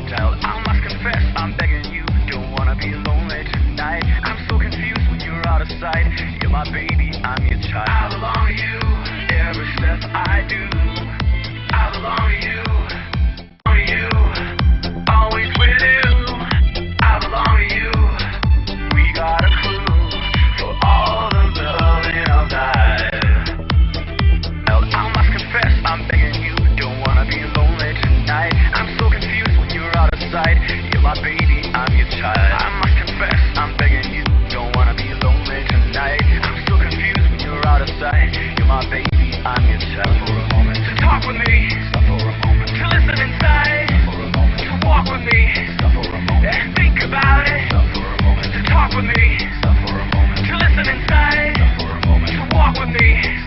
I dialed. I must confess, I'm begging you, don't wanna be lonely tonight. I'm so confused when you're out of sight. You're my baby, I'm your child. I belong to you, every step I do. I belong to you, always with you. I belong to you. We got a clue for all the love in our life. I must confess, I'm begging you, don't wanna be lonely tonight. I'm so confused when you're out of sight. You're my baby, I'm your child. I must confess, I'm begging you, don't wanna be lonely tonight. I'm so confused when you're out of sight. You're my baby, I'm your child. For a moment, to talk with me. For a moment, to listen inside. For a moment, to walk with me. For a moment, and think about it. For a moment, to talk with me. For a moment, to listen inside. For a moment, to walk with me.